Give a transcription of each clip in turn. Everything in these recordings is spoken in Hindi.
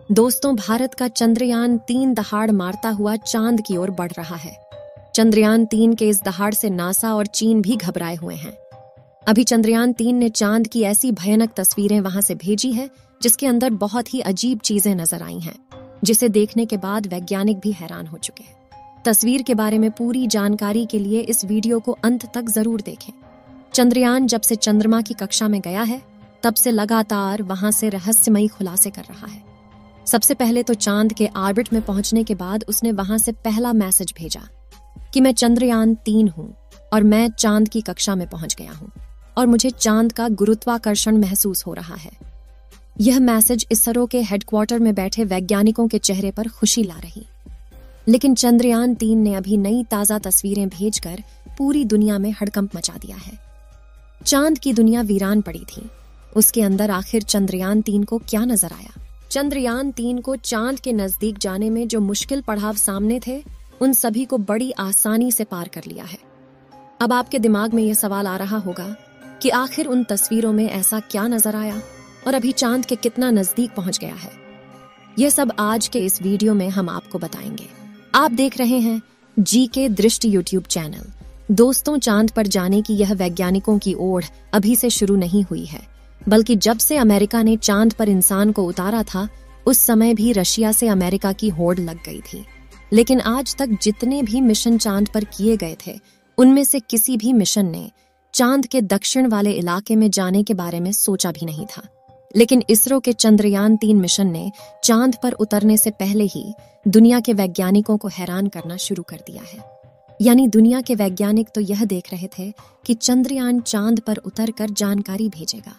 दोस्तों, भारत का चंद्रयान-3 दहाड़ मारता हुआ चांद की ओर बढ़ रहा है। चंद्रयान-3 के इस दहाड़ से नासा और चीन भी घबराए हुए हैं। अभी चंद्रयान-3 ने चांद की ऐसी भयानक तस्वीरें वहां से भेजी है जिसके अंदर बहुत ही अजीब चीजें नजर आई हैं, जिसे देखने के बाद वैज्ञानिक भी हैरान हो चुके हैं। तस्वीर के बारे में पूरी जानकारी के लिए इस वीडियो को अंत तक जरूर देखें। चंद्रयान जब से चंद्रमा की कक्षा में गया है, तब से लगातार वहां से रहस्यमयी खुलासे कर रहा है। सबसे पहले तो चांद के ऑर्बिट में पहुंचने के बाद उसने वहां से पहला मैसेज भेजा कि मैं चंद्रयान-3 हूं और मैं चांद की कक्षा में पहुंच गया हूं और मुझे चांद का गुरुत्वाकर्षण महसूस हो रहा है। यह मैसेज इसरो के हेडक्वार्टर में बैठे वैज्ञानिकों के चेहरे पर खुशी ला रही। लेकिन चंद्रयान-3 ने अभी नई ताजा तस्वीरें भेजकर पूरी दुनिया में हड़कंप मचा दिया है। चांद की दुनिया वीरान पड़ी थी। उसके अंदर आखिर चंद्रयान-3 को क्या नजर आया? चंद्रयान-3 को चांद के नजदीक जाने में जो मुश्किल पड़ाव सामने थे, उन सभी को बड़ी आसानी से पार कर लिया है। अब आपके दिमाग में यह सवाल आ रहा होगा कि आखिर उन तस्वीरों में ऐसा क्या नजर आया और अभी चांद के कितना नजदीक पहुंच गया है। यह सब आज के इस वीडियो में हम आपको बताएंगे। आप देख रहे हैं जीके दृष्टि यूट्यूब चैनल। दोस्तों, चांद पर जाने की यह वैज्ञानिकों की ओढ़ अभी से शुरू नहीं हुई है, बल्कि जब से अमेरिका ने चांद पर इंसान को उतारा था, उस समय भी रशिया से अमेरिका की होड़ लग गई थी। लेकिन आज तक जितने भी मिशन चांद पर किए गए थे, उनमें से किसी भी मिशन ने चांद के दक्षिण वाले इलाके में जाने के बारे में सोचा भी नहीं था। लेकिन इसरो के चंद्रयान-3 मिशन ने चांद पर उतरने से पहले ही दुनिया के वैज्ञानिकों को हैरान करना शुरू कर दिया है। यानी दुनिया के वैज्ञानिक तो यह देख रहे थे कि चंद्रयान चांद पर उतरकर जानकारी भेजेगा,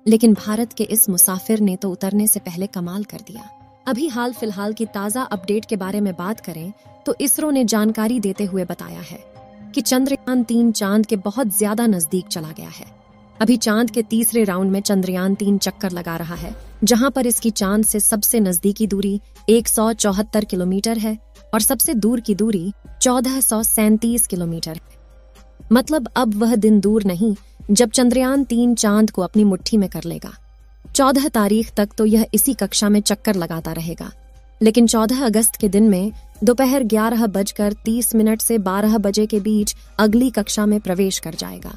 लेकिन भारत के इस मुसाफिर ने तो उतरने से पहले कमाल कर दिया। अभी हाल फिलहाल की ताजा अपडेट के बारे में बात करें तो इसरो ने जानकारी देते हुए बताया है कि चंद्रयान-3 चांद के बहुत ज्यादा नजदीक चला गया है। अभी चांद के तीसरे राउंड में चंद्रयान-3 चक्कर लगा रहा है, जहां पर इसकी चांद से सबसे नजदीकी दूरी 174 किलोमीटर है और सबसे दूर की दूरी 1437 किलोमीटर है। मतलब अब वह दिन दूर नहीं जब चंद्रयान-3 चांद को अपनी मुट्ठी में कर लेगा। 14 तारीख तक तो यह इसी कक्षा में चक्कर लगाता रहेगा, लेकिन 14 अगस्त के दिन में दोपहर 11:30 से 12 बजे के बीच अगली कक्षा में प्रवेश कर जाएगा।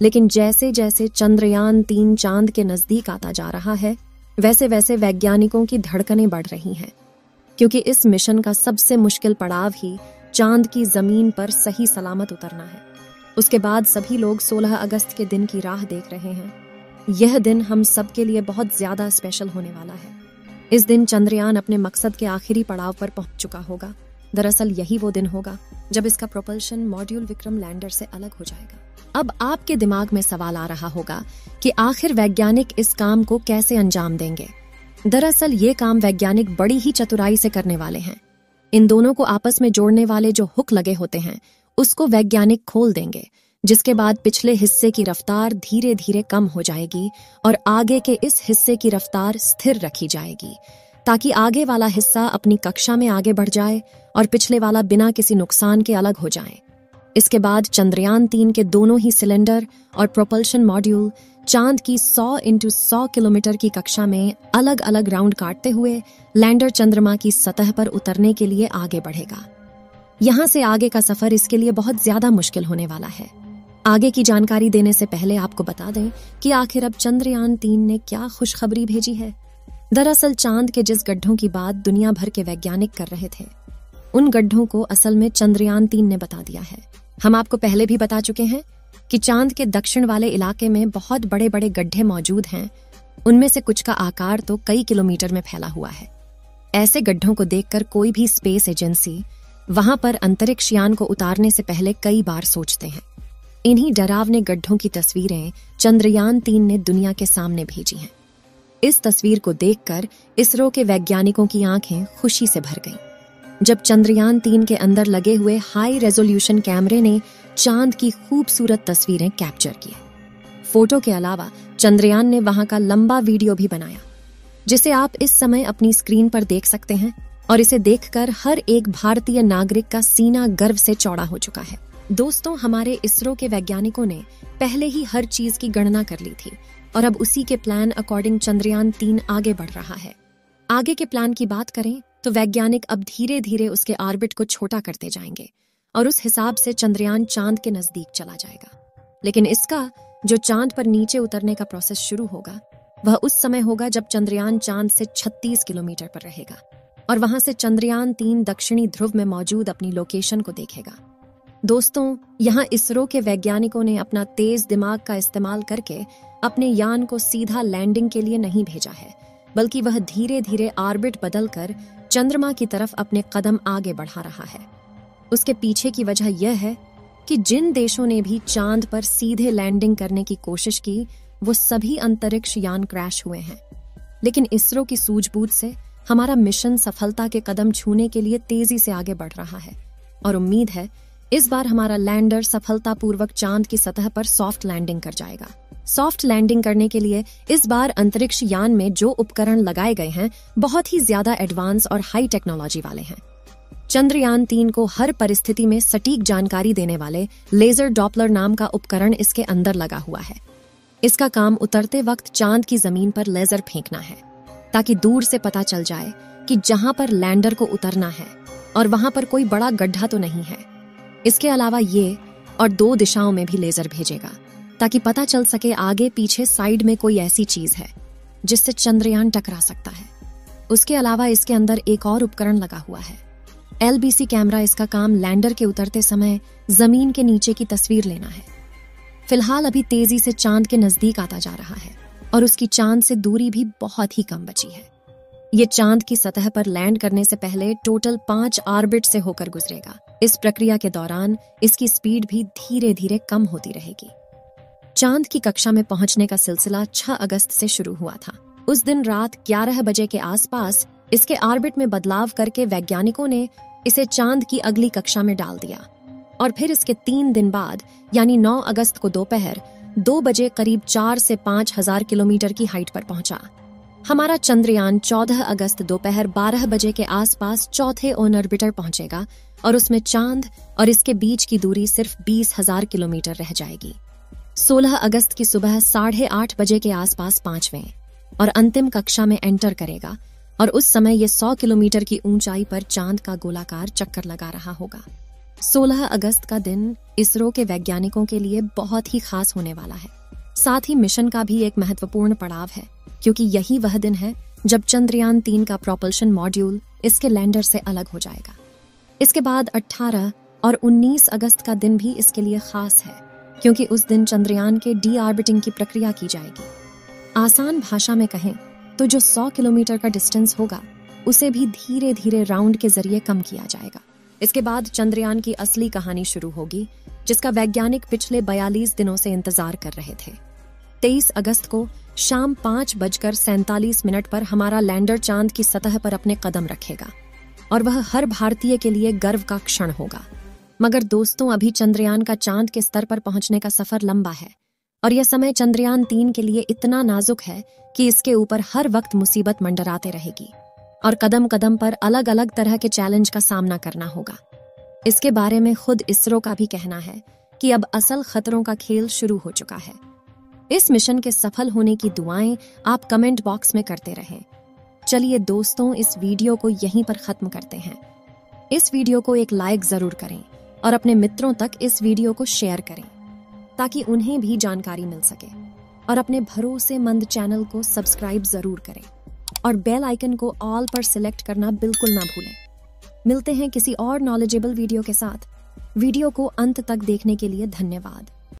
लेकिन जैसे जैसे चंद्रयान-3 चांद के नजदीक आता जा रहा है, वैसे वैसे वैज्ञानिकों की धड़कनें बढ़ रही हैं, क्योंकि इस मिशन का सबसे मुश्किल पड़ाव ही चांद की जमीन पर सही सलामत उतरना है। उसके बाद सभी लोग 16 अगस्त के दिन की राह देख रहे हैं। यह दिन हम सब के लिए बहुत ज्यादा स्पेशल होने वाला है। इस दिन चंद्रयान अपने मकसद के आखिरी पड़ाव पर पहुंच चुका होगा। दरअसल यही वो दिन होगा जब इसका प्रोपल्शन मॉड्यूल विक्रम लैंडर से अलग हो जाएगा। अब आपके दिमाग में सवाल आ रहा होगा कि आखिर वैज्ञानिक इस काम को कैसे अंजाम देंगे। दरअसल ये काम वैज्ञानिक बड़ी ही चतुराई से करने वाले हैं। इन दोनों को आपस में जोड़ने वाले जो हुक लगे होते हैं, उसको वैज्ञानिक खोल देंगे, जिसके बाद पिछले हिस्से की रफ्तार धीरे धीरे कम हो जाएगी और आगे के इस हिस्से की रफ्तार स्थिर रखी जाएगी, ताकि आगे वाला हिस्सा अपनी कक्षा में आगे बढ़ जाए और पिछले वाला बिना किसी नुकसान के अलग हो जाए। इसके बाद चंद्रयान-3 के दोनों ही सिलेंडर और प्रोपल्शन मॉड्यूल चांद की 100x100 किलोमीटर की कक्षा में अलग अलग राउंड काटते हुए लैंडर चंद्रमा की सतह पर उतरने के लिए आगे बढ़ेगा। यहाँ से आगे का सफर इसके लिए बहुत ज्यादा मुश्किल होने वाला है। आगे की जानकारी देने से पहले आपको बता दें कि आखिर अब चंद्रयान-3 ने क्या खुशखबरी भेजी है। दरअसल चांद के जिस गड्ढों की बात दुनिया भर के वैज्ञानिक कर रहे थे, उन गड्ढों को असल में चंद्रयान-3 ने बता दिया है। हम आपको पहले भी बता चुके हैं कि चांद के दक्षिण वाले इलाके में बहुत बड़े बड़े गड्ढे मौजूद हैं। उनमें से कुछ का आकार तो कई किलोमीटर में फैला हुआ है। ऐसे गड्ढों को देखकर कोई भी स्पेस एजेंसी वहां पर अंतरिक्ष यान को उतारने से पहले कई बार सोचते हैं। इन्हीं डरावने गड्ढों की तस्वीरें चंद्रयान-3 ने दुनिया के सामने भेजी हैं। इस तस्वीर को देखकर इसरो के वैज्ञानिकों की आंखें खुशी से भर गईं, जब चंद्रयान-3 के अंदर लगे हुए हाई रेजोल्यूशन कैमरे ने चांद की खूबसूरत तस्वीरें कैप्चर की। फोटो के अलावा चंद्रयान ने वहां का लंबा वीडियो भी बनाया, जिसे आप इस समय अपनी स्क्रीन पर देख सकते हैं, और इसे देखकर हर एक भारतीय नागरिक का सीना गर्व से चौड़ा हो चुका है। दोस्तों, हमारे इसरो के वैज्ञानिकों ने पहले ही हर चीज की गणना कर ली थी और अब उसी के प्लान अकॉर्डिंग चंद्रयान-3 आगे बढ़ रहा है। आगे के प्लान की बात करें तो वैज्ञानिक अब धीरे धीरे उसके ऑर्बिट को छोटा करते जाएंगे और उस हिसाब से चंद्रयान चांद के नजदीक चला जाएगा। लेकिन इसका जो चांद पर नीचे उतरने का प्रोसेस शुरू होगा वह उस समय होगा जब चंद्रयान चांद से 36 किलोमीटर पर रहेगा और वहां से चंद्रयान 3 दक्षिणी ध्रुव में मौजूद अपनी लोकेशन को देखेगा। दोस्तों, यहाँ इसरो के वैज्ञानिकों ने अपना तेज दिमाग का इस्तेमाल करके अपने यान को सीधा लैंडिंग के लिए नहीं भेजा है, बल्कि वह धीरे धीरे ऑर्बिट बदलकर चंद्रमा की तरफ अपने कदम आगे बढ़ा रहा है। उसके पीछे की वजह यह है कि जिन देशों ने भी चांद पर सीधे लैंडिंग करने की कोशिश की वो सभी अंतरिक्ष यान क्रैश हुए हैं। लेकिन इसरो की सूझबूझ से हमारा मिशन सफलता के कदम छूने के लिए तेजी से आगे बढ़ रहा है और उम्मीद है इस बार हमारा लैंडर सफलतापूर्वक चांद की सतह पर सॉफ्ट लैंडिंग कर जाएगा। सॉफ्ट लैंडिंग करने के लिए इस बार अंतरिक्ष यान में जो उपकरण लगाए गए हैं बहुत ही ज्यादा एडवांस और हाई टेक्नोलॉजी वाले हैं। चंद्रयान 3 को हर परिस्थिति में सटीक जानकारी देने वाले लेजर डॉपलर नाम का उपकरण इसके अंदर लगा हुआ है। इसका काम उतरते वक्त चांद की जमीन पर लेजर फेंकना है ताकि दूर से पता चल जाए कि जहां पर लैंडर को उतरना है और वहां पर कोई बड़ा गड्ढा तो नहीं है। इसके अलावा ये और 2 दिशाओं में भी लेजर भेजेगा ताकि पता चल सके आगे पीछे साइड में कोई ऐसी चीज है जिससे चंद्रयान टकरा सकता है। उसके अलावा इसके अंदर एक और उपकरण लगा हुआ है, LBC कैमरा। इसका काम लैंडर के उतरते समय जमीन के नीचे की तस्वीर लेना है। फिलहाल अभी तेजी से चांद के नजदीक आता जा रहा है और उसकी चांद से दूरी भी बहुत ही कम बची है। ये चांद की सतह पर लैंड करने से पहले टोटल 5 ऑर्बिट से होकर गुजरेगा। इस प्रक्रिया के दौरान इसकी स्पीड भी धीरे धीरे कम होती रहेगी। चांद की कक्षा में पहुंचने का सिलसिला 6 अगस्त से शुरू हुआ था। उस दिन रात 11 बजे के आसपास इसके ऑर्बिट में बदलाव करके वैज्ञानिकों ने इसे चांद की अगली कक्षा में डाल दिया और फिर इसके 3 दिन बाद यानी 9 अगस्त को दोपहर 2 बजे करीब 4 से 5 हजार किलोमीटर की हाइट पर पहुंचा। हमारा चंद्रयान 14 अगस्त दोपहर 12 बजे के आसपास चौथे ऑन ऑर्बिटर पहुंचेगा और उसमें चांद और इसके बीच की दूरी सिर्फ 20,000 किलोमीटर रह जाएगी। 16 अगस्त की सुबह 8:30 बजे के आसपास 5वें और अंतिम कक्षा में एंटर करेगा और उस समय ये 100 किलोमीटर की ऊंचाई पर चांद का गोलाकार चक्कर लगा रहा होगा। 16 अगस्त का दिन इसरो के वैज्ञानिकों के लिए बहुत ही खास होने वाला है। साथ ही मिशन का भी एक महत्वपूर्ण पड़ाव है क्योंकि यही वह दिन है जब चंद्रयान 3 का प्रोपल्शन मॉड्यूल इसके लैंडर से अलग हो जाएगा। इसके बाद 18 और 19 अगस्त का दिन भी इसके लिए खास है क्योंकि उस दिन चंद्रयान के डी ऑर्बिटिंग की प्रक्रिया की जाएगी। आसान भाषा में कहें तो जो 100 किलोमीटर का डिस्टेंस होगा उसे भी धीरे धीरे राउंड के जरिए कम किया जाएगा। इसके बाद चंद्रयान की असली कहानी शुरू होगी जिसका वैज्ञानिक पिछले 42 दिनों से इंतजार कर रहे थे। 23 अगस्त को शाम 5:47 पर हमारा लैंडर चांद की सतह पर अपने कदम रखेगा और वह हर भारतीय के लिए गर्व का क्षण होगा। मगर दोस्तों, अभी चंद्रयान का चांद के स्तर पर पहुंचने का सफर लंबा है और यह समय चंद्रयान 3 के लिए इतना नाजुक है कि इसके ऊपर हर वक्त मुसीबत मंडराते रहेगी और कदम कदम पर अलग अलग तरह के चैलेंज का सामना करना होगा। इसके बारे में खुद इसरो का भी कहना है कि अब असल खतरों का खेल शुरू हो चुका है। इस मिशन के सफल होने की दुआएं आप कमेंट बॉक्स में करते रहें। चलिए दोस्तों, इस वीडियो को यहीं पर खत्म करते हैं। इस वीडियो को एक लाइक जरूर करें और अपने मित्रों तक इस वीडियो को शेयर करें ताकि उन्हें भी जानकारी मिल सके और अपने भरोसेमंद चैनल को सब्सक्राइब जरूर करें और बेल आइकन को ऑल पर सिलेक्ट करना बिल्कुल ना भूलें। मिलते हैं किसी और नॉलेजेबल वीडियो के साथ। वीडियो को अंत तक देखने के लिए धन्यवाद।